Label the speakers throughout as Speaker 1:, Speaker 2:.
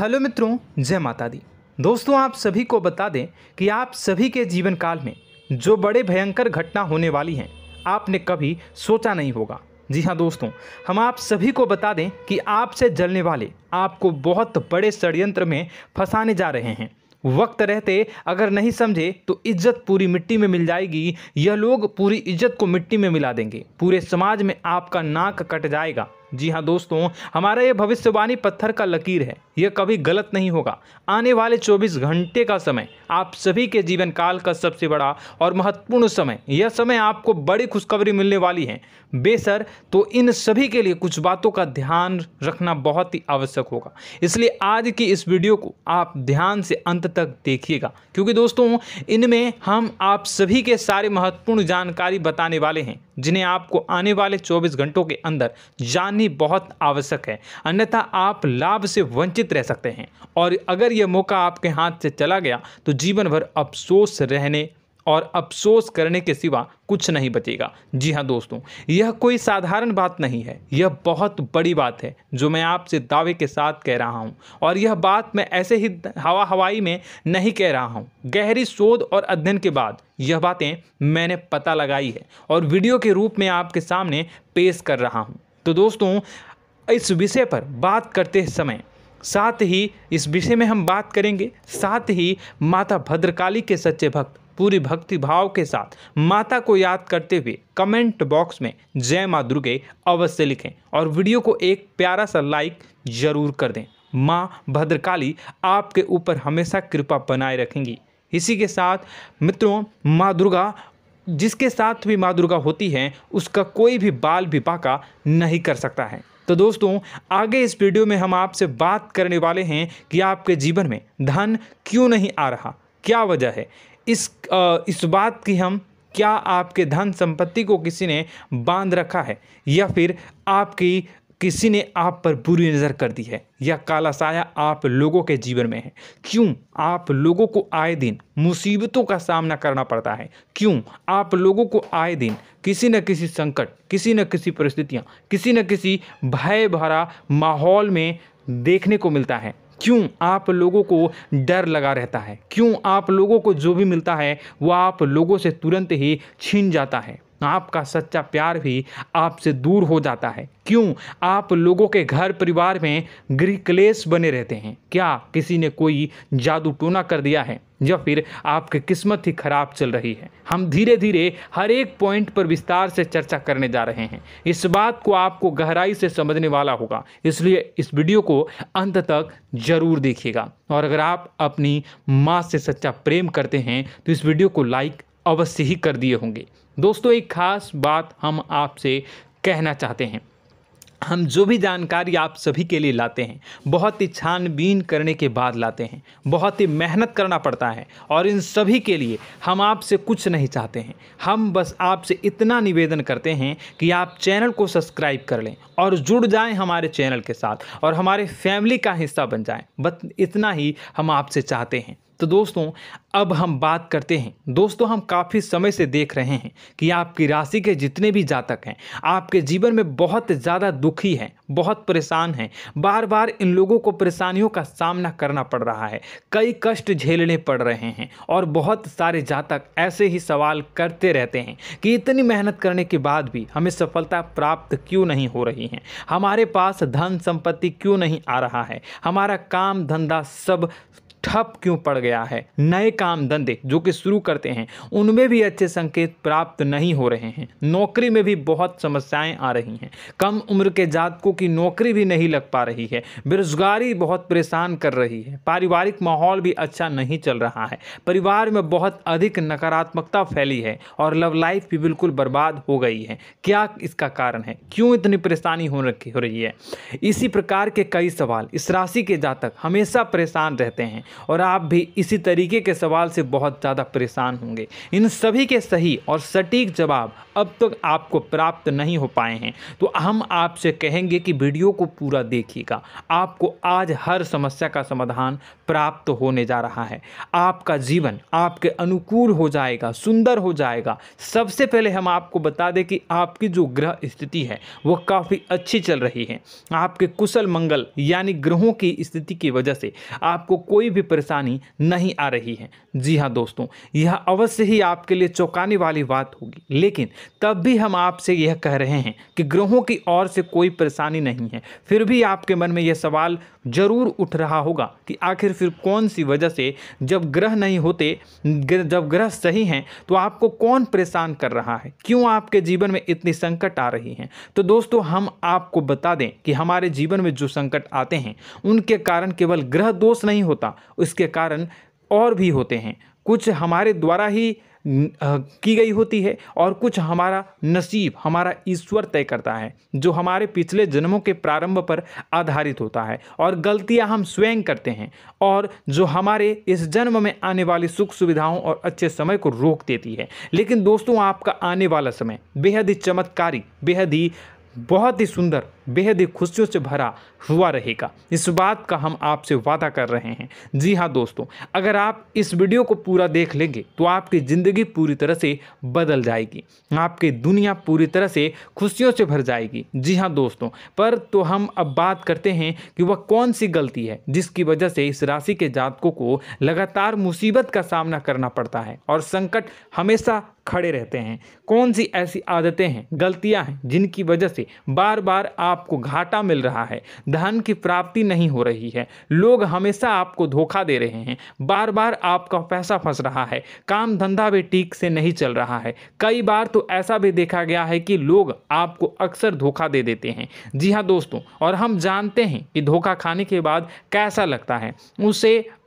Speaker 1: Hello मित्रों, जय माता दी। दोस्तों, आप सभी को बता दें कि आप सभी के जीवन काल में जो बड़े भयंकर घटना होने वाली हैं, आपने कभी सोचा नहीं होगा। जी हाँ दोस्तों, हम आप सभी को बता दें कि आपसे जलने वाले आपको बहुत बड़े षड्यंत्र में फंसाने जा रहे हैं। वक्त रहते अगर नहीं समझे तो इज्जत पूरी मिट्टी में मिल जाएगी। यह लोग पूरी इज्जत को मिट्टी में मिला देंगे। पूरे समाज में आपका नाक कट जाएगा। जी हाँ दोस्तों, हमारा ये भविष्यवाणी पत्थर का लकीर है, यह कभी गलत नहीं होगा। आने वाले 24 घंटे का समय आप सभी के जीवन काल का सबसे बड़ा और महत्वपूर्ण समय। यह समय आपको बड़ी खुशखबरी मिलने वाली है बेसर, तो इन सभी के लिए कुछ बातों का ध्यान रखना बहुत ही आवश्यक होगा। इसलिए आज की इस वीडियो को आप ध्यान से अंत तक देखिएगा, क्योंकि दोस्तों इनमें हम आप सभी के सारे महत्वपूर्ण जानकारी बताने वाले हैं, जिन्हें आपको आने वाले 24 घंटों के अंदर जाननी बहुत आवश्यक है। अन्यथा आप लाभ से वंचित रह सकते हैं, और अगर यह मौका आपके हाथ से चला गया तो जीवन भर अफसोस रहने और अफसोस करने के सिवा कुछ नहीं बचेगा। जी हाँ दोस्तों, यह कोई साधारण बात नहीं है, यह बहुत बड़ी बात है जो मैं आपसे दावे के साथ कह रहा हूँ। और यह बात मैं ऐसे ही हवाई में नहीं कह रहा हूँ। गहरी शोध और अध्ययन के बाद यह बातें मैंने पता लगाई है और वीडियो के रूप में आपके सामने पेश कर रहा हूँ। तो दोस्तों, इस विषय पर बात करते समय साथ ही इस विषय में हम बात करेंगे, साथ ही माता भद्रकाली के सच्चे भक्त पूरी भक्ति भाव के साथ माता को याद करते हुए कमेंट बॉक्स में जय माँ दुर्गे अवश्य लिखें और वीडियो को एक प्यारा सा लाइक जरूर कर दें। माँ भद्रकाली आपके ऊपर हमेशा कृपा बनाए रखेंगी। इसी के साथ मित्रों, माँ दुर्गा, जिसके साथ भी माँ दुर्गा होती हैं, उसका कोई भी बाल भी बांका नहीं कर सकता है। तो दोस्तों, आगे इस वीडियो में हम आपसे बात करने वाले हैं कि आपके जीवन में धन क्यों नहीं आ रहा, क्या वजह है इस बात की। हम क्या आपके धन संपत्ति को किसी ने बांध रखा है, या फिर आपकी किसी ने आप पर बुरी नज़र कर दी है, या काला साया आप लोगों के जीवन में है। क्यों आप लोगों को आए दिन मुसीबतों का सामना करना पड़ता है, क्यों आप लोगों को आए दिन किसी न किसी संकट, किसी न किसी परिस्थितियाँ, किसी न किसी भय भरा माहौल में देखने को मिलता है। क्यों आप लोगों को डर लगा रहता है, क्यों आप लोगों को जो भी मिलता है वह आप लोगों से तुरंत ही छीन जाता है, आपका सच्चा प्यार भी आपसे दूर हो जाता है। क्यों आप लोगों के घर परिवार में गृह क्लेश बने रहते हैं। क्या किसी ने कोई जादू टोना कर दिया है, या फिर आपकी किस्मत ही खराब चल रही है। हम धीरे धीरे हर एक पॉइंट पर विस्तार से चर्चा करने जा रहे हैं। इस बात को आपको गहराई से समझने वाला होगा, इसलिए इस वीडियो को अंत तक जरूर देखिएगा। और अगर आप अपनी माँ से सच्चा प्रेम करते हैं तो इस वीडियो को लाइक अवश्य ही कर दिए होंगे। दोस्तों, एक खास बात हम आपसे कहना चाहते हैं। हम जो भी जानकारी आप सभी के लिए लाते हैं, बहुत ही छानबीन करने के बाद लाते हैं, बहुत ही मेहनत करना पड़ता है, और इन सभी के लिए हम आपसे कुछ नहीं चाहते हैं। हम बस आपसे इतना निवेदन करते हैं कि आप चैनल को सब्सक्राइब कर लें और जुड़ जाएं हमारे चैनल के साथ और हमारे फैमिली का हिस्सा बन जाएं। बस इतना ही हम आपसे चाहते हैं। तो दोस्तों, अब हम बात करते हैं। दोस्तों, हम काफ़ी समय से देख रहे हैं कि आपकी राशि के जितने भी जातक हैं, आपके जीवन में बहुत ज़्यादा दुखी हैं, बहुत परेशान हैं। बार बार इन लोगों को परेशानियों का सामना करना पड़ रहा है, कई कष्ट झेलने पड़ रहे हैं, और बहुत सारे जातक ऐसे ही सवाल करते रहते हैं कि इतनी मेहनत करने के बाद भी हमें सफलता प्राप्त क्यों नहीं हो रही है, हमारे पास धन संपत्ति क्यों नहीं आ रहा है, हमारा काम धंधा सब ठप क्यों पड़ गया है, नए काम धंधे जो कि शुरू करते हैं उनमें भी अच्छे संकेत प्राप्त नहीं हो रहे हैं, नौकरी में भी बहुत समस्याएं आ रही हैं, कम उम्र के जातकों की नौकरी भी नहीं लग पा रही है, बेरोजगारी बहुत परेशान कर रही है, पारिवारिक माहौल भी अच्छा नहीं चल रहा है, परिवार में बहुत अधिक नकारात्मकता फैली है, और लव लाइफ भी बिल्कुल बर्बाद हो गई है। क्या इसका कारण है, क्यों इतनी परेशानी हो रही है? इसी प्रकार के कई सवाल इस राशि के जातक हमेशा परेशान रहते हैं। और आप भी इसी तरीके के सवाल से बहुत ज़्यादा परेशान होंगे। इन सभी के सही और सटीक जवाब अब तक आपको प्राप्त नहीं हो पाए हैं, तो हम आपसे कहेंगे कि वीडियो को पूरा देखिएगा। आपको आज हर समस्या का समाधान प्राप्त होने जा रहा है। आपका जीवन आपके अनुकूल हो जाएगा, सुंदर हो जाएगा। सबसे पहले हम आपको बता दें कि आपकी जो ग्रह स्थिति है वो काफ़ी अच्छी चल रही है। आपके कुशल मंगल यानी ग्रहों की स्थिति की वजह से आपको कोई भी परेशानी नहीं आ रही है। जी हाँ दोस्तों, यह अवश्य ही आपके लिए चौंकाने वाली बात होगी, लेकिन तब भी हम आपसे यह कह रहे हैं कि ग्रहों की ओर से कोई परेशानी नहीं है। फिर भी आपके मन में यह सवाल जरूर उठ रहा होगा कि आखिर फिर कौन सी वजह से, जब ग्रह नहीं होते, जब ग्रह सही हैं, तो आपको कौन परेशान कर रहा है, क्यों आपके जीवन में इतनी संकट आ रही हैं। तो दोस्तों, हम आपको बता दें कि हमारे जीवन में जो संकट आते हैं उनके कारण केवल ग्रह दोष नहीं होता, उसके कारण और भी होते हैं। कुछ हमारे द्वारा ही की गई होती है और कुछ हमारा नसीब, हमारा ईश्वर तय करता है, जो हमारे पिछले जन्मों के प्रारंभ पर आधारित होता है। और गलतियां हम स्वयं करते हैं और जो हमारे इस जन्म में आने वाली सुख सुविधाओं और अच्छे समय को रोक देती है। लेकिन दोस्तों, आपका आने वाला समय बेहद ही चमत्कारी, बेहद ही बहुत ही सुंदर, बेहद ही खुशियों से भरा हुआ रहेगा। इस बात का हम आपसे वादा कर रहे हैं। जी हाँ दोस्तों, अगर आप इस वीडियो को पूरा देख लेंगे तो आपकी ज़िंदगी पूरी तरह से बदल जाएगी, आपकी दुनिया पूरी तरह से खुशियों से भर जाएगी। जी हाँ दोस्तों, पर तो हम अब बात करते हैं कि वह कौन सी गलती है जिसकी वजह से इस राशि के जातकों को लगातार मुसीबत का सामना करना पड़ता है और संकट हमेशा खड़े रहते हैं। कौन सी ऐसी आदतें हैं, गलतियां हैं जिनकी वजह से बार बार आपको घाटा मिल रहा है, धन की प्राप्ति नहीं हो रही है, लोग हमेशा आपको धोखा दे रहे हैं, बार बार आपका पैसा फंस रहा है, काम धंधा भी ठीक से नहीं चल रहा है। कई बार तो ऐसा भी देखा गया है कि लोग आपको अक्सर धोखा दे देते हैं। जी हाँ दोस्तों, और हम जानते हैं कि धोखा खाने के बाद कैसा लगता है।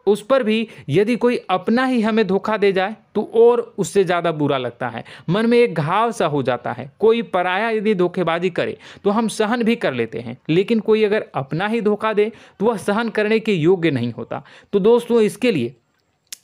Speaker 1: उस पर भी यदि कोई अपना ही हमें धोखा दे जाए तो और उससे ज़्यादा बुरा लगता है, मन में एक घाव सा हो जाता है। कोई पराया यदि धोखेबाजी करे तो हम सहन भी कर लेते हैं, लेकिन कोई अगर अपना ही धोखा दे तो वह सहन करने के योग्य नहीं होता। तो दोस्तों, इसके लिए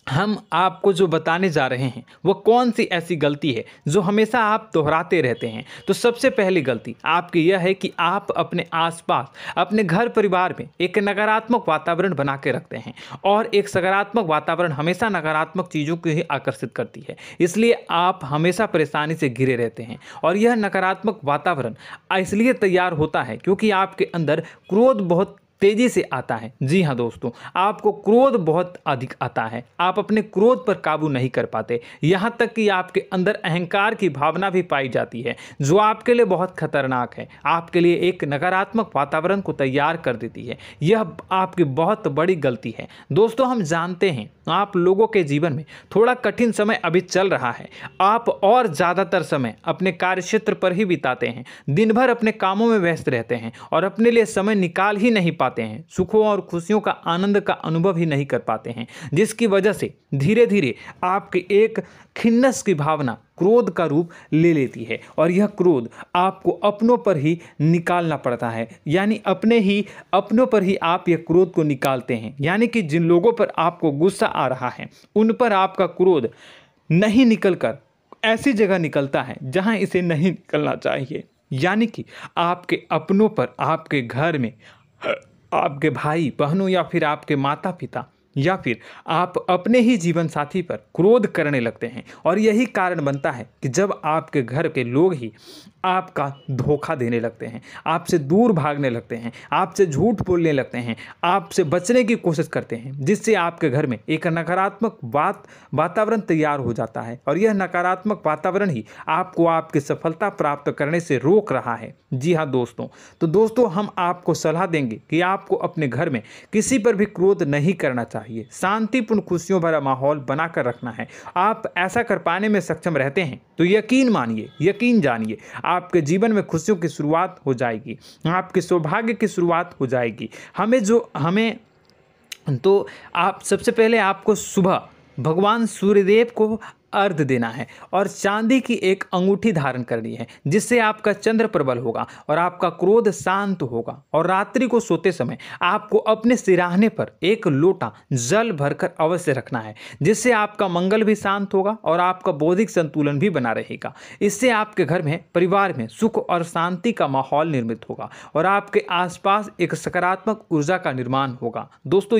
Speaker 1: हम आपको जो बताने जा रहे हैं वो कौन सी ऐसी गलती है जो हमेशा आप दोहराते रहते हैं। तो सबसे पहली गलती आपकी यह है कि आप अपने आसपास, अपने घर परिवार में एक नकारात्मक वातावरण बना के रखते हैं, और एक सकारात्मक वातावरण हमेशा नकारात्मक चीज़ों को ही आकर्षित करती है। इसलिए आप हमेशा परेशानी से घिरे रहते हैं, और यह नकारात्मक वातावरण इसलिए तैयार होता है क्योंकि आपके अंदर क्रोध बहुत तेजी से आता है। जी हाँ दोस्तों, आपको क्रोध बहुत अधिक आता है, आप अपने क्रोध पर काबू नहीं कर पाते, यहाँ तक कि आपके अंदर अहंकार की भावना भी पाई जाती है, जो आपके लिए बहुत खतरनाक है, आपके लिए एक नकारात्मक वातावरण को तैयार कर देती है। यह आपकी बहुत बड़ी गलती है। दोस्तों, हम जानते हैं आप लोगों के जीवन में थोड़ा कठिन समय अभी चल रहा है। आप और ज़्यादातर समय अपने कार्यक्षेत्र पर ही बिताते हैं, दिन भर अपने कामों में व्यस्त रहते हैं और अपने लिए समय निकाल ही नहीं पाते हैं, सुखों और खुशियों का आनंद का अनुभव ही नहीं कर पाते हैं, जिसकी वजह से धीरे धीरे आपकी एक खिन्नस की भावना क्रोध का रूप ले लेती है, और यह क्रोध आपको अपनों पर ही निकालना पड़ता है। यानी अपनों पर ही आप यह क्रोध को निकालते हैं। यानी कि जिन लोगों पर आपको गुस्सा आ रहा है उन पर आपका क्रोध नहीं निकलकर ऐसी जगह निकलता है जहां इसे नहीं निकलना चाहिए। यानी कि आपके अपनों पर, आपके घर में आपके भाई बहनों या फिर आपके माता पिता या फिर आप अपने ही जीवन साथी पर क्रोध करने लगते हैं, और यही कारण बनता है कि जब आपके घर के लोग ही आपका धोखा देने लगते हैं, आपसे दूर भागने लगते हैं, आपसे झूठ बोलने लगते हैं, आपसे बचने की कोशिश करते हैं, जिससे आपके घर में एक नकारात्मक वातावरण तैयार हो जाता है, और यह नकारात्मक वातावरण ही आपको आपकी सफलता प्राप्त करने से रोक रहा है। जी हाँ दोस्तों, तो दोस्तों, हम आपको सलाह देंगे कि आपको अपने घर में किसी पर भी क्रोध नहीं करना चाहिए, शांतिपूर्ण खुशियों भरा माहौल बनाकर रखना है। आप ऐसा कर पाने में सक्षम रहते हैं तो यकीन मानिए, यकीन जानिए, आपके जीवन में खुशियों की शुरुआत हो जाएगी, आपके सौभाग्य की शुरुआत हो जाएगी। आप सबसे पहले आपको सुबह भगवान सूर्यदेव को अर्घ देना है और चांदी की एक अंगूठी धारण करनी है, जिससे आपका चंद्र प्रबल होगा और आपका क्रोध शांत होगा। और रात्रि को सोते समय आपको अपने सिराहने पर एक लोटा जल भरकर अवश्य रखना है, जिससे आपका मंगल भी शांत होगा और आपका बौद्धिक संतुलन भी बना रहेगा। इससे आपके घर में, परिवार में सुख और शांति का माहौल निर्मित होगा और आपके आसपास एक सकारात्मक ऊर्जा का निर्माण होगा। दोस्तों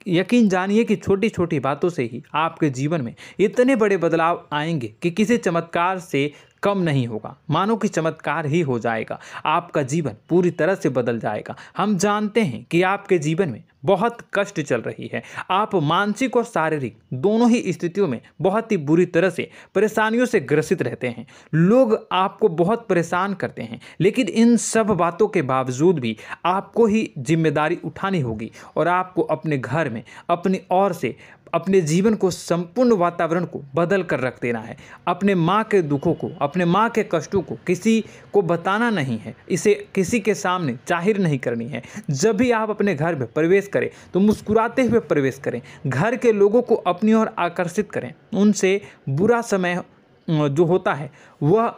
Speaker 1: यकीन जानिए कि छोटी छोटी बातों से ही आपके जीवन में इतने बड़े बदलाव आएंगे कि किसी चमत्कार से कम नहीं होगा। मानो कि चमत्कार ही हो जाएगा, आपका जीवन पूरी तरह से बदल जाएगा। हम जानते हैं कि आपके जीवन में बहुत कष्ट चल रही है, आप मानसिक और शारीरिक दोनों ही स्थितियों में बहुत ही बुरी तरह से परेशानियों से ग्रसित रहते हैं। लोग आपको बहुत परेशान करते हैं, लेकिन इन सब बातों के बावजूद भी आपको ही जिम्मेदारी उठानी होगी और आपको अपने घर में अपनी ओर से अपने जीवन को, संपूर्ण वातावरण को बदल कर रख देना है। अपने माँ के दुखों को, अपने माँ के कष्टों को किसी को बताना नहीं है, इसे किसी के सामने जाहिर नहीं करनी है। जब भी आप अपने घर में प्रवेश करें तो मुस्कुराते हुए प्रवेश करें, घर के लोगों को अपनी ओर आकर्षित करें। उनसे बुरा समय जो होता है वह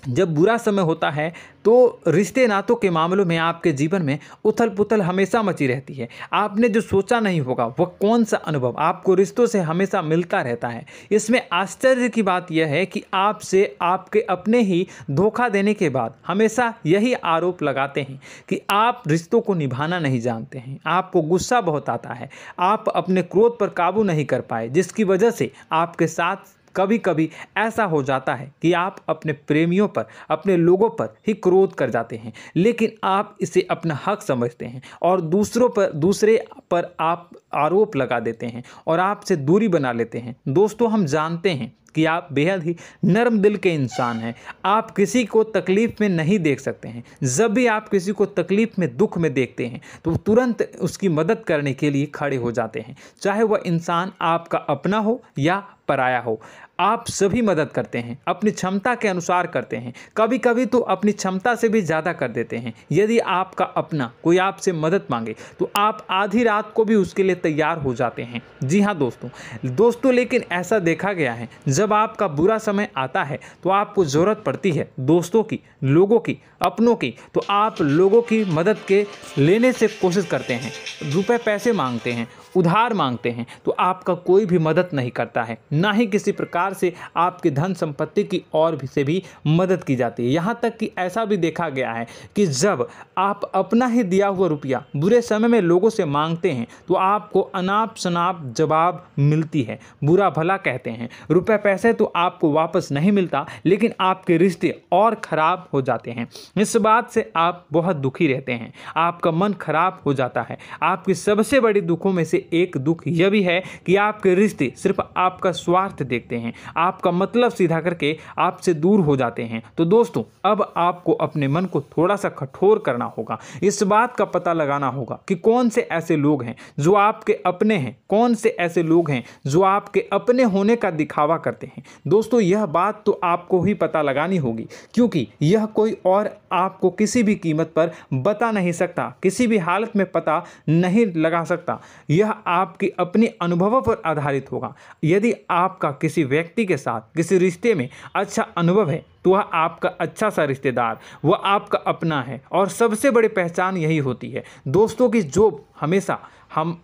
Speaker 1: जब बुरा समय होता है तो रिश्ते नातों के मामलों में आपके जीवन में उथल पुथल हमेशा मची रहती है। आपने जो सोचा नहीं होगा वह कौन सा अनुभव आपको रिश्तों से हमेशा मिलता रहता है। इसमें आश्चर्य की बात यह है कि आपसे आपके अपने ही धोखा देने के बाद हमेशा यही आरोप लगाते हैं कि आप रिश्तों को निभाना नहीं जानते हैं। आपको गुस्सा बहुत आता है, आप अपने क्रोध पर काबू नहीं कर पाए, जिसकी वजह से आपके साथ कभी कभी ऐसा हो जाता है कि आप अपने प्रेमियों पर, अपने लोगों पर ही क्रोध कर जाते हैं, लेकिन आप इसे अपना हक समझते हैं और दूसरे पर आप आरोप लगा देते हैं और आपसे दूरी बना लेते हैं। दोस्तों हम जानते हैं कि आप बेहद ही नर्म दिल के इंसान हैं। आप किसी को तकलीफ़ में नहीं देख सकते हैं। जब भी आप किसी को तकलीफ़ में, दुख में देखते हैं तो तुरंत उसकी मदद करने के लिए खड़े हो जाते हैं, चाहे वह इंसान आपका अपना हो या पराया हो। आप सभी मदद करते हैं, अपनी क्षमता के अनुसार करते हैं, कभी कभी तो अपनी क्षमता से भी ज़्यादा कर देते हैं। यदि आपका अपना कोई आपसे मदद मांगे तो आप आधी रात को भी उसके लिए तैयार हो जाते हैं। जी हाँ दोस्तों, लेकिन ऐसा देखा गया है जब आपका बुरा समय आता है तो आपको ज़रूरत पड़ती है दोस्तों की, लोगों की, अपनों की, तो आप लोगों की मदद के लेने से कोशिश करते हैं, रुपए पैसे मांगते हैं, उधार मांगते हैं, तो आपका कोई भी मदद नहीं करता है, ना ही किसी प्रकार से आपकी धन संपत्ति की और भी से भी मदद की जाती है। यहाँ तक कि ऐसा भी देखा गया है कि जब आप अपना ही दिया हुआ रुपया बुरे समय में लोगों से मांगते हैं तो आपको अनाप शनाप जवाब मिलती है, बुरा भला कहते हैं। रुपए पैसे तो आपको वापस नहीं मिलता, लेकिन आपके रिश्ते और खराब हो जाते हैं। इस बात से आप बहुत दुखी रहते हैं, आपका मन खराब हो जाता है। आपकी सबसे बड़ी दुखों में से एक दुख यह भी है कि आपके रिश्ते सिर्फ आपका स्वार्थ देखते हैं, आपका मतलब सीधा करके आपसे दूर हो जाते हैं। तो दोस्तों अब आपको अपने मन को थोड़ा सा कठोर करना होगा, इस बात का पता लगाना होगा कि कौन से ऐसे लोग हैं जो आपके अपने हैं, कौन से ऐसे लोग हैं जो आपके अपने होने का दिखावा करते हैं। दोस्तों यह बात तो आपको ही पता लगानी होगी, क्योंकि यह कोई और आपको किसी भी कीमत पर बता नहीं सकता, किसी भी हालत में पता नहीं लगा सकता। यह आपके अपने अनुभवों पर आधारित होगा। यदि आपका किसी व्यक्ति के साथ किसी रिश्ते में अच्छा अनुभव है तो वह आपका अच्छा सा रिश्तेदार, वह आपका अपना है। और सबसे बड़ी पहचान यही होती है दोस्तों की जो हमेशा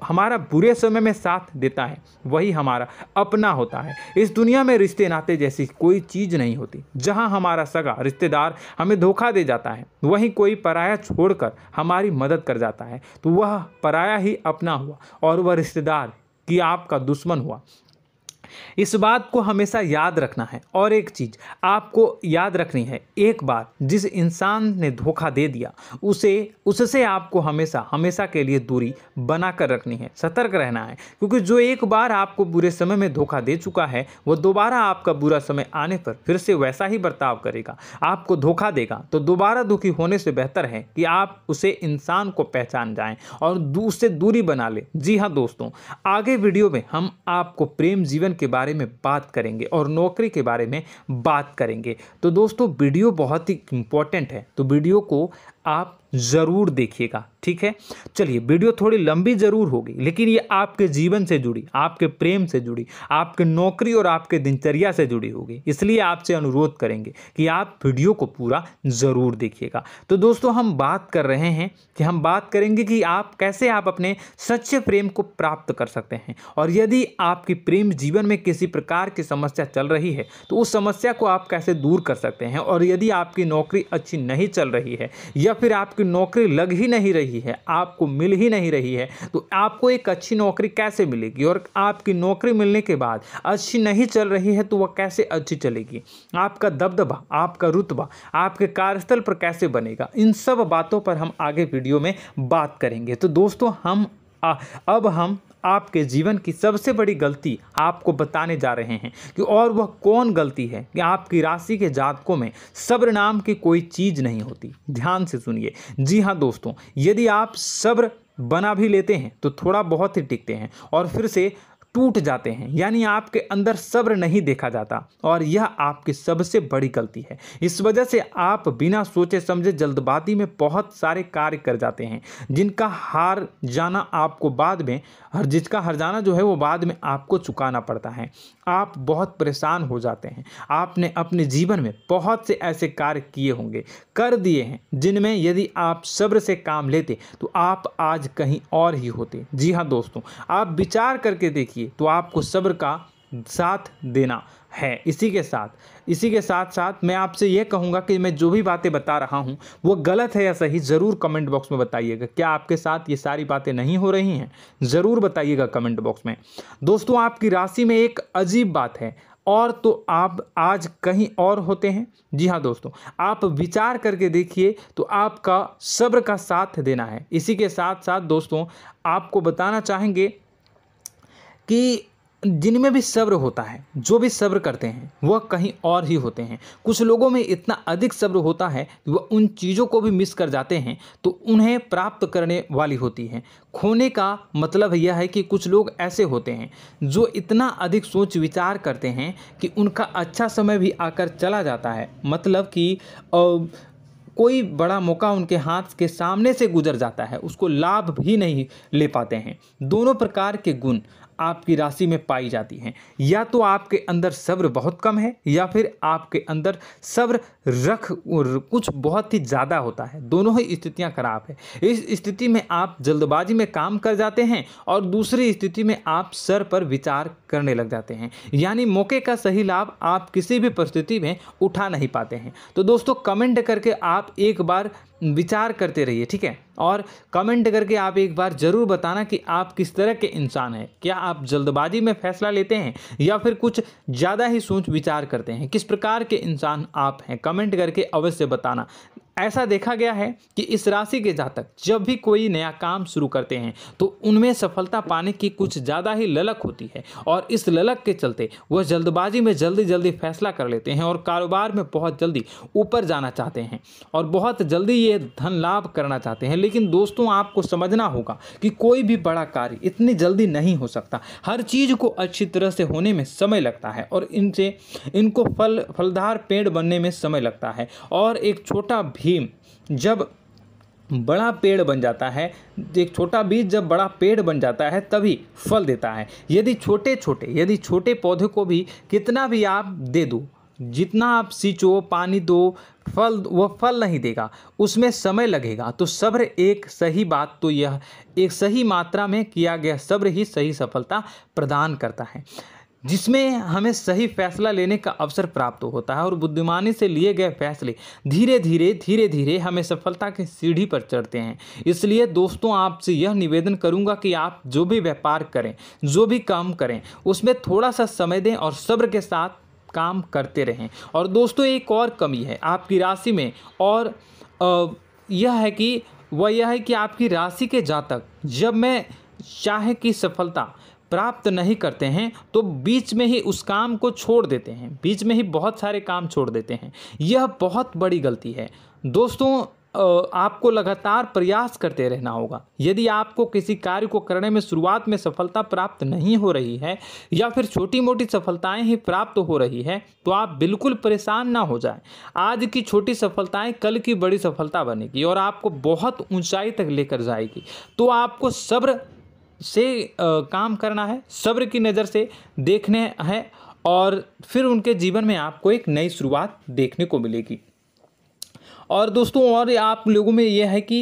Speaker 1: हमारा बुरे समय में साथ देता है वही हमारा अपना होता है। इस दुनिया में रिश्ते नाते जैसी कोई चीज़ नहीं होती। जहां हमारा सगा रिश्तेदार हमें धोखा दे जाता है, वहीं कोई पराया छोड़कर हमारी मदद कर जाता है तो वह पराया ही अपना हुआ और वह रिश्तेदार की आपका दुश्मन हुआ। इस बात को हमेशा याद रखना है। और एक चीज़ आपको याद रखनी है, एक बार जिस इंसान ने धोखा दे दिया उससे आपको हमेशा हमेशा के लिए दूरी बना कर रखनी है, सतर्क रहना है। क्योंकि जो एक बार आपको बुरे समय में धोखा दे चुका है वह दोबारा आपका बुरा समय आने पर फिर से वैसा ही बर्ताव करेगा, आपको धोखा देगा। तो दोबारा दुखी होने से बेहतर है कि आप उसे इंसान को पहचान जाएं और उससे दूरी बना लें। जी हाँ दोस्तों, आगे वीडियो में हम आपको प्रेम जीवन के बारे में बात करेंगे और नौकरी के बारे में बात करेंगे। तो दोस्तों वीडियो बहुत ही इम्पोर्टेंट है, तो वीडियो को आप ज़रूर देखिएगा, ठीक है। चलिए, वीडियो थोड़ी लंबी ज़रूर होगी, लेकिन ये आपके जीवन से जुड़ी, आपके प्रेम से जुड़ी, आपके नौकरी और आपके दिनचर्या से जुड़ी होगी, इसलिए आपसे अनुरोध करेंगे कि आप वीडियो को पूरा ज़रूर देखिएगा। तो दोस्तों, हम बात कर रहे हैं कि हम बात करेंगे कि आप कैसे आप अपने सच्चे प्रेम को प्राप्त कर सकते हैं, और यदि आपकी प्रेम जीवन में किसी प्रकार की समस्या चल रही है तो उस समस्या को आप कैसे दूर कर सकते हैं, और यदि आपकी नौकरी अच्छी नहीं चल रही है या फिर आपकी नौकरी लग ही नहीं रही है, आपको मिल ही नहीं रही है, तो आपको एक अच्छी नौकरी कैसे मिलेगी, और आपकी नौकरी मिलने के बाद अच्छी नहीं चल रही है तो वह कैसे अच्छी चलेगी, आपका दबदबा, आपका रुतबा आपके कार्यस्थल पर कैसे बनेगा, इन सब बातों पर हम आगे वीडियो में बात करेंगे। तो दोस्तों, अब हम आपके जीवन की सबसे बड़ी गलती आपको बताने जा रहे हैं कि और वह कौन गलती है कि आपकी राशि के जातकों में सब्र नाम की कोई चीज़ नहीं होती। ध्यान से सुनिए। जी हाँ दोस्तों, यदि आप सब्र बना भी लेते हैं तो थोड़ा बहुत ही टिकते हैं और फिर से टूट जाते हैं, यानी आपके अंदर सब्र नहीं देखा जाता, और यह आपकी सबसे बड़ी गलती है। इस वजह से आप बिना सोचे समझे जल्दबाजी में बहुत सारे कार्य कर जाते हैं, जिनका हार जाना आपको बाद में, जिसका हर जाना जो है वो बाद में आपको चुकाना पड़ता है। आप बहुत परेशान हो जाते हैं। आपने अपने जीवन में बहुत से ऐसे कार्य किए होंगे, कर दिए हैं, जिनमें यदि आप सब्र से काम लेते तो आप आज कहीं और ही होते। जी हाँ दोस्तों, आप विचार करके देखिए तो आपको सब्र का साथ देना है। इसी के साथ साथ मैं आपसे ये कहूँगा कि मैं जो भी बातें बता रहा हूँ वो गलत है या सही, ज़रूर कमेंट बॉक्स में बताइएगा। क्या आपके साथ ये सारी बातें नहीं हो रही हैं, ज़रूर बताइएगा कमेंट बॉक्स में। दोस्तों, आपकी राशि में एक अजीब बात है, और तो आप आज कहीं और होते हैं। जी हाँ दोस्तों, आप विचार करके देखिए तो आपका सब्र का साथ देना है। इसी के साथ साथ दोस्तों, आपको बताना चाहेंगे कि जिनमें भी सब्र होता है, जो भी सब्र करते हैं वह कहीं और ही होते हैं। कुछ लोगों में इतना अधिक सब्र होता है कि वह उन चीज़ों को भी मिस कर जाते हैं तो उन्हें प्राप्त करने वाली होती हैं। खोने का मतलब यह है कि कुछ लोग ऐसे होते हैं जो इतना अधिक सोच विचार करते हैं कि उनका अच्छा समय भी आकर चला जाता है, मतलब कि कोई बड़ा मौका उनके हाथ के सामने से गुजर जाता है, उसको लाभ भी नहीं ले पाते हैं। दोनों प्रकार के गुण आपकी राशि में पाई जाती हैं। या तो आपके अंदर सब्र बहुत कम है, या फिर आपके अंदर सब्र कुछ बहुत ही ज़्यादा होता है। दोनों ही स्थितियां खराब है। इस स्थिति में आप जल्दबाजी में काम कर जाते हैं, और दूसरी स्थिति में आप सर पर विचार करने लग जाते हैं, यानी मौके का सही लाभ आप किसी भी परिस्थिति में उठा नहीं पाते हैं। तो दोस्तों, कमेंट करके आप एक बार विचार करते रहिए, ठीक है, और कमेंट करके आप एक बार ज़रूर बताना कि आप किस तरह के इंसान हैं। क्या आप जल्दबाजी में फैसला लेते हैं या फिर कुछ ज़्यादा ही सोच विचार करते हैं? किस प्रकार के इंसान आप हैं, कमेंट करके अवश्य बताना। ऐसा देखा गया है कि इस राशि के जातक जब भी कोई नया काम शुरू करते हैं तो उनमें सफलता पाने की कुछ ज़्यादा ही ललक होती है, और इस ललक के चलते वह जल्दबाजी में जल्दी फैसला कर लेते हैं, और कारोबार में बहुत जल्दी ऊपर जाना चाहते हैं, और बहुत जल्दी ये धन लाभ करना चाहते हैं। लेकिन दोस्तों, आपको समझना होगा कि कोई भी बड़ा कार्य इतनी जल्दी नहीं हो सकता। हर चीज़ को अच्छी तरह से होने में समय लगता है, और इनको फलदार पेड़ बनने में समय लगता है। और एक छोटा भीम जब बड़ा पेड़ बन जाता है, एक छोटा बीज जब बड़ा पेड़ बन जाता है तभी फल देता है। यदि छोटे पौधे को भी कितना भी आप दे दो, जितना आप सींचो, पानी दो, वह फल नहीं देगा, उसमें समय लगेगा। तो सब्र एक सही बात, तो यह एक सही मात्रा में किया गया सब्र ही सही सफलता प्रदान करता है, जिसमें हमें सही फैसला लेने का अवसर प्राप्त होता है, और बुद्धिमानी से लिए गए फैसले धीरे धीरे हमें सफलता की सीढ़ी पर चढ़ते हैं। इसलिए दोस्तों, आपसे यह निवेदन करूंगा कि आप जो भी व्यापार करें, जो भी काम करें, उसमें थोड़ा सा समय दें और सब्र के साथ काम करते रहें। और दोस्तों, एक और कमी है आपकी राशि में, और यह है कि आपकी राशि के जातक जब मैं चाहे कि सफलता प्राप्त नहीं करते हैं तो बीच में ही उस काम को छोड़ देते हैं, बीच में ही बहुत सारे काम छोड़ देते हैं। यह बहुत बड़ी गलती है दोस्तों। आपको लगातार प्रयास करते रहना होगा। यदि आपको किसी कार्य को करने में शुरुआत में सफलता प्राप्त नहीं हो रही है या फिर छोटी मोटी सफलताएं ही प्राप्त हो रही है तो आप बिल्कुल परेशान ना हो जाएं। आज की छोटी सफलताएं कल की बड़ी सफलता बनेगी और आपको बहुत ऊंचाई तक लेकर जाएगी। तो आपको सब्र से काम करना है, सब्र की नज़र से देखने हैं और फिर उनके जीवन में आपको एक नई शुरुआत देखने को मिलेगी। और दोस्तों और आप लोगों में यह है कि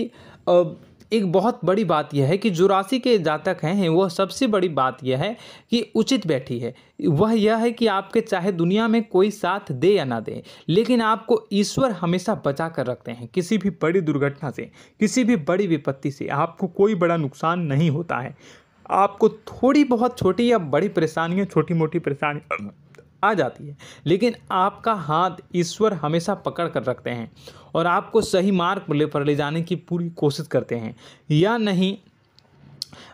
Speaker 1: एक बहुत बड़ी बात यह है कि जो राशि के जातक हैं वह सबसे बड़ी बात यह है कि उचित बैठी है। वह यह है कि आपके चाहे दुनिया में कोई साथ दे या ना दे, लेकिन आपको ईश्वर हमेशा बचा कर रखते हैं। किसी भी बड़ी दुर्घटना से, किसी भी बड़ी विपत्ति से आपको कोई बड़ा नुकसान नहीं होता है। आपको थोड़ी बहुत छोटी या बड़ी परेशानियाँ, छोटी मोटी परेशानी आ जाती है, लेकिन आपका हाथ ईश्वर हमेशा पकड़ कर रखते हैं और आपको सही मार्ग पर ले जाने की पूरी कोशिश करते हैं। या नहीं,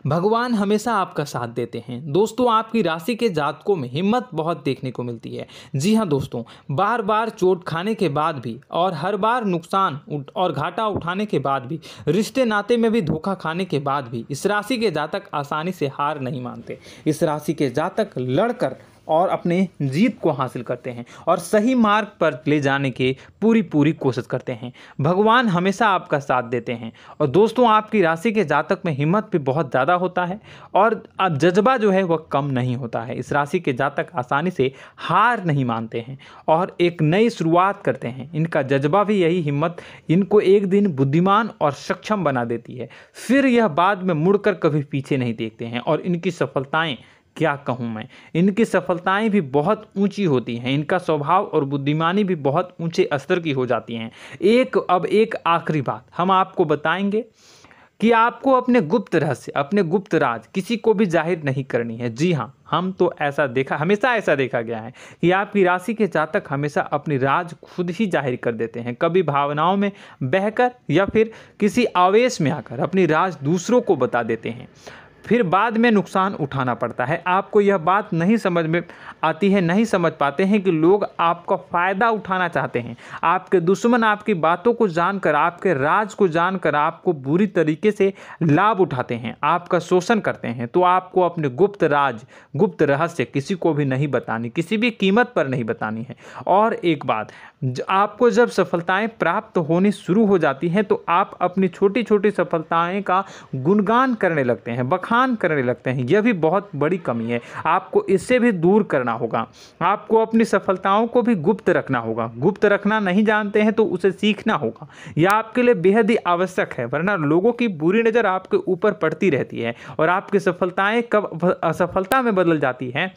Speaker 1: भगवान हमेशा आपका साथ देते हैं। दोस्तों आपकी राशि के जातकों में हिम्मत बहुत देखने को मिलती है। जी हाँ दोस्तों, बार बार चोट खाने के बाद भी और हर बार नुकसान और घाटा उठाने के बाद भी, रिश्ते नाते में भी धोखा खाने के बाद भी इस राशि के जातक आसानी से हार नहीं मानते। इस राशि के जातक लड़कर और अपने जीत को हासिल करते हैं और सही मार्ग पर ले जाने की पूरी कोशिश करते हैं। भगवान हमेशा आपका साथ देते हैं। और दोस्तों आपकी राशि के जातक में हिम्मत भी बहुत ज़्यादा होता है और अब जज्बा जो है वह कम नहीं होता है। इस राशि के जातक आसानी से हार नहीं मानते हैं और एक नई शुरुआत करते हैं। इनका जज्बा भी यही हिम्मत इनको एक दिन बुद्धिमान और सक्षम बना देती है। फिर यह बाद में मुड़कर कभी पीछे नहीं देखते हैं और इनकी सफलताएं, क्या कहूँ मैं, इनकी सफलताएं भी बहुत ऊंची होती हैं। इनका स्वभाव और बुद्धिमानी भी बहुत ऊंचे स्तर की हो जाती हैं। अब एक आखिरी बात हम आपको बताएंगे कि आपको अपने गुप्त रहस्य, अपने गुप्त राज किसी को भी जाहिर नहीं करनी है। जी हाँ, हमेशा ऐसा देखा गया है कि आपकी राशि के जातक हमेशा अपनी राज खुद ही जाहिर कर देते हैं। कभी भावनाओं में बहकर या फिर किसी आवेश में आकर अपनी राज दूसरों को बता देते हैं, फिर बाद में नुकसान उठाना पड़ता है। आपको यह बात नहीं समझ में आती है, नहीं समझ पाते हैं कि लोग आपका फ़ायदा उठाना चाहते हैं। आपके दुश्मन आपकी बातों को जानकर, आपके राज को जानकर आपको बुरी तरीके से लाभ उठाते हैं, आपका शोषण करते हैं। तो आपको अपने गुप्त राज, गुप्त रहस्य किसी को भी नहीं बतानी, किसी भी कीमत पर नहीं बतानी है। और एक बात, आपको जब सफलताएं प्राप्त होनी शुरू हो जाती हैं तो आप अपनी छोटी छोटी सफलताएं का गुणगान करने लगते हैं, बखान करने लगते हैं। यह भी बहुत बड़ी कमी है, आपको इससे भी दूर करना होगा। आपको अपनी सफलताओं को भी गुप्त रखना होगा। गुप्त रखना नहीं जानते हैं तो उसे सीखना होगा। यह आपके लिए बेहद ही आवश्यक है, वरना लोगों की बुरी नज़र आपके ऊपर पड़ती रहती है और आपकी सफलताएं कब असफलता में बदल जाती हैं,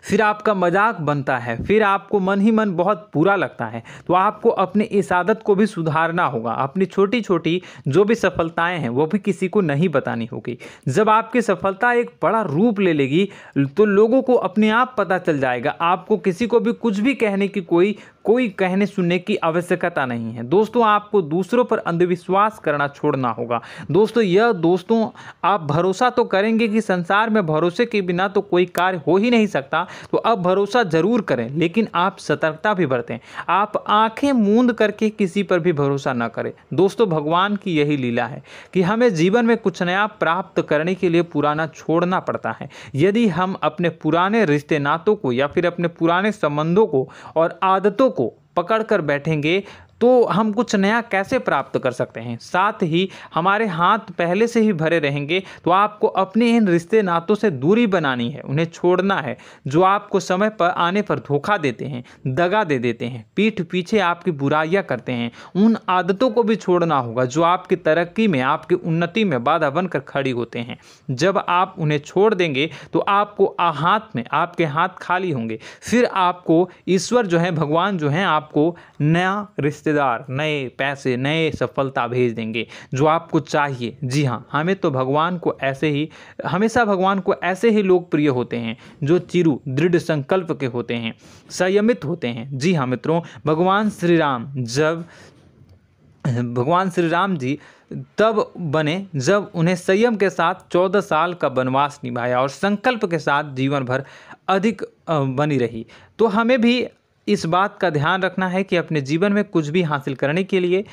Speaker 1: फिर आपका मजाक बनता है, फिर आपको मन ही मन बहुत बुरा लगता है। तो आपको अपनी इस आदत को भी सुधारना होगा। अपनी छोटी छोटी जो भी सफलताएं हैं वो भी किसी को नहीं बतानी होगी। जब आपकी सफलता एक बड़ा रूप ले लेगी तो लोगों को अपने आप पता चल जाएगा। आपको किसी को भी कुछ भी कहने की कोई कहने सुनने की आवश्यकता नहीं है। दोस्तों आपको दूसरों पर अंधविश्वास करना छोड़ना होगा। दोस्तों आप भरोसा तो करेंगे कि संसार में भरोसे के बिना तो कोई कार्य हो ही नहीं सकता, तो अब भरोसा जरूर करें, लेकिन आप सतर्कता भी बरतें। आप आंखें मूंद करके किसी पर भी भरोसा न करें। दोस्तों भगवान की यही लीला है कि हमें जीवन में कुछ नया प्राप्त करने के लिए पुराना छोड़ना पड़ता है। यदि हम अपने पुराने रिश्ते नातों को या फिर अपने पुराने संबंधों को और आदतों को पकड़ कर बैठेंगे तो हम कुछ नया कैसे प्राप्त कर सकते हैं। साथ ही हमारे हाथ पहले से ही भरे रहेंगे। तो आपको अपने इन रिश्ते नातों से दूरी बनानी है, उन्हें छोड़ना है। जो आपको समय पर आने पर धोखा देते हैं, दगा दे देते हैं, पीठ पीछे आपकी बुराइयां करते हैं, उन आदतों को भी छोड़ना होगा जो आपकी तरक्की में, आपकी उन्नति में बाधा बनकर खड़ी होते हैं। जब आप उन्हें छोड़ देंगे तो आपको आपके हाथ खाली होंगे। फिर आपको ईश्वर जो है, भगवान जो है, आपको नया रिश्तेदार, नए पैसे, नए सफलता भेज देंगे जो आपको चाहिए। जी हाँ, हमेशा भगवान को ऐसे ही लोग प्रिय होते हैं जो चिरु दृढ़ संकल्प के होते हैं, संयमित होते हैं। जी हाँ मित्रों, भगवान श्री राम जी तब बने जब उन्हें संयम के साथ 14 साल का वनवास निभाया और संकल्प के साथ जीवन भर अधिक बनी रही। तो हमें भी इस बात का ध्यान रखना है कि अपने जीवन में कुछ भी हासिल करने के लिए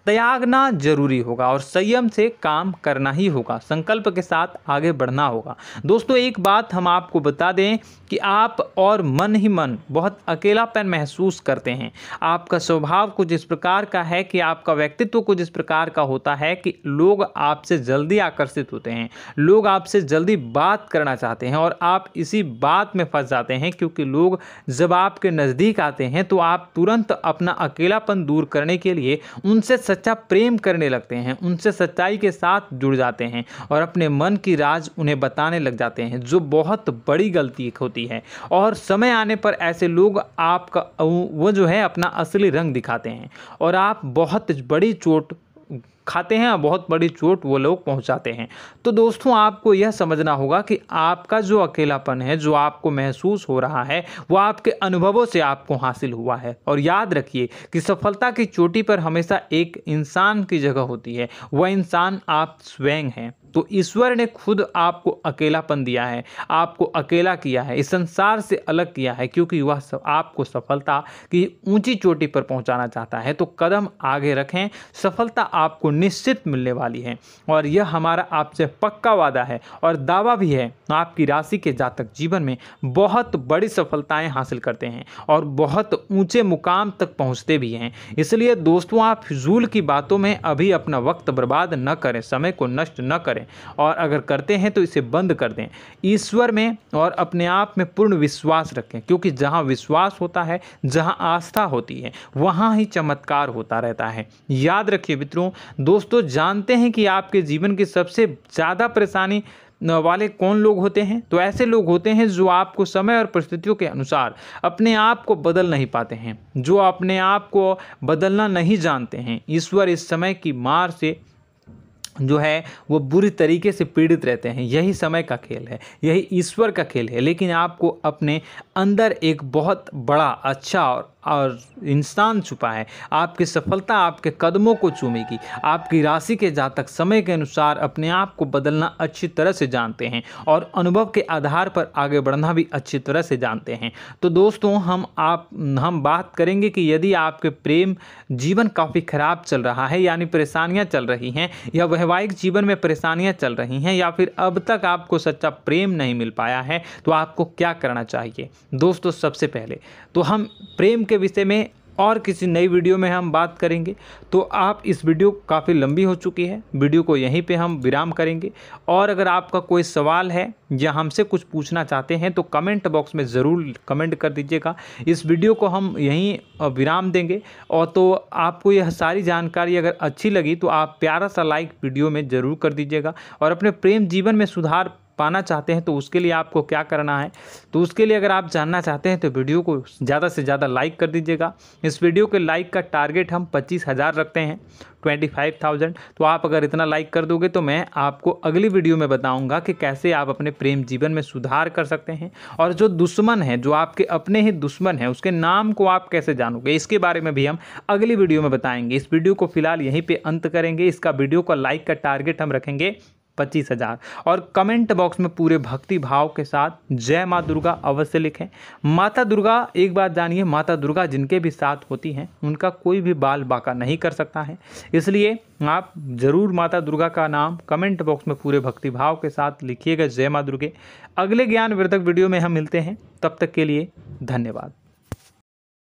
Speaker 1: त्यागना जरूरी होगा और संयम से काम करना ही होगा, संकल्प के साथ आगे बढ़ना होगा। दोस्तों एक बात हम आपको बता दें कि आप और मन ही मन बहुत अकेलापन महसूस करते हैं। आपका स्वभाव कुछ इस प्रकार का है कि आपका व्यक्तित्व कुछ इस प्रकार का होता है कि लोग आपसे जल्दी आकर्षित होते हैं, लोग आपसे जल्दी बात करना चाहते हैं और आप इसी बात में फंस जाते हैं, क्योंकि लोग जब आपके नज़दीक आते हैं तो आप तुरंत अपना अकेलापन दूर करने के लिए उनसे सच्चा प्रेम करने लगते हैं, उनसे सच्चाई के साथ जुड़ जाते हैं और अपने मन की राज उन्हें बताने लग जाते हैं, जो बहुत बड़ी गलती होती है। और समय आने पर ऐसे लोग आपका वो जो है अपना असली रंग दिखाते हैं और आप बहुत बड़ी चोट खाते हैं और बहुत बड़ी चोट वो लोग पहुंचाते हैं। तो दोस्तों आपको यह समझना होगा कि आपका जो अकेलापन है, जो आपको महसूस हो रहा है, वो आपके अनुभवों से आपको हासिल हुआ है। और याद रखिए कि सफलता की चोटी पर हमेशा एक इंसान की जगह होती है, वह इंसान आप स्वयं हैं। तो ईश्वर ने खुद आपको अकेलापन दिया है, आपको अकेला किया है, इस संसार से अलग किया है, क्योंकि वह आपको सफलता की ऊंची चोटी पर पहुंचाना चाहता है। तो कदम आगे रखें, सफलता आपको निश्चित मिलने वाली है और यह हमारा आपसे पक्का वादा है और दावा भी है। आपकी राशि के जातक जीवन में बहुत बड़ी सफलताएं हासिल करते हैं और बहुत ऊंचे मुकाम तक पहुंचते भी हैं। इसलिए दोस्तों आप फिजूल की बातों में अभी अपना वक्त बर्बाद न करें, समय को नष्ट न करें और अगर करते हैं तो इसे बंद कर दें। ईश्वर में और अपने आप में पूर्ण विश्वास रखें, क्योंकि जहां विश्वास होता है, जहां आस्था होती है, वहां ही चमत्कार होता रहता है। याद रखिए मित्रों, दोस्तों जानते हैं कि आपके जीवन की सबसे ज़्यादा परेशानी वाले कौन लोग होते हैं? तो ऐसे लोग होते हैं जो आपको समय और परिस्थितियों के अनुसार अपने आप को बदल नहीं पाते हैं, जो अपने आप को बदलना नहीं जानते हैं। ईश्वर इस समय की मार से जो है वो बुरी तरीके से पीड़ित रहते हैं। यही समय का खेल है, यही ईश्वर का खेल है। लेकिन आपको अपने अंदर एक बहुत बड़ा अच्छा और इंसान छुपा है। आपकी सफलता आपके कदमों को चूमेगी। आपकी राशि के जातक समय के अनुसार अपने आप को बदलना अच्छी तरह से जानते हैं और अनुभव के आधार पर आगे बढ़ना भी अच्छी तरह से जानते हैं। तो दोस्तों हम बात करेंगे कि यदि आपके प्रेम जीवन काफ़ी खराब चल रहा है, यानी परेशानियां चल रही हैं, या वैवाहिक जीवन में परेशानियां चल रही हैं, या फिर अब तक आपको सच्चा प्रेम नहीं मिल पाया है, तो आपको क्या करना चाहिए। दोस्तों सबसे पहले तो हम प्रेम के विषय में और किसी नई वीडियो में हम बात करेंगे। तो आप इस वीडियो काफ़ी लंबी हो चुकी है, वीडियो को यहीं पे हम विराम करेंगे। और अगर आपका कोई सवाल है या हमसे कुछ पूछना चाहते हैं तो कमेंट बॉक्स में ज़रूर कमेंट कर दीजिएगा। इस वीडियो को हम यहीं विराम देंगे। और तो आपको यह सारी जानकारी अगर अच्छी लगी तो आप प्यारा सा लाइक वीडियो में ज़रूर कर दीजिएगा। और अपने प्रेम जीवन में सुधार पाना चाहते हैं तो उसके लिए आपको क्या करना है, तो उसके लिए अगर आप जानना चाहते हैं तो वीडियो को ज़्यादा से ज़्यादा लाइक कर दीजिएगा। इस वीडियो के लाइक का टारगेट हम 25,000 रखते हैं, 25,000। तो आप अगर इतना लाइक कर दोगे तो मैं आपको अगली वीडियो में बताऊंगा कि कैसे आप अपने प्रेम जीवन में सुधार कर सकते हैं। और जो दुश्मन है, जो आपके अपने ही दुश्मन है, उसके नाम को आप कैसे जानोगे, इसके बारे में भी हम अगली वीडियो में बताएंगे। इस वीडियो को फिलहाल यहीं पर अंत करेंगे। इसका वीडियो का लाइक का टारगेट हम रखेंगे 25,000। और कमेंट बॉक्स में पूरे भक्ति भाव के साथ जय माँ दुर्गा अवश्य लिखें। माता दुर्गा, एक बात जानिए, माता दुर्गा जिनके भी साथ होती हैं उनका कोई भी बाल बाका नहीं कर सकता है। इसलिए आप ज़रूर माता दुर्गा का नाम कमेंट बॉक्स में पूरे भक्ति भाव के साथ लिखिएगा, जय माँ दुर्गे। अगले ज्ञानवर्धक वीडियो में हम मिलते हैं, तब तक के लिए धन्यवाद।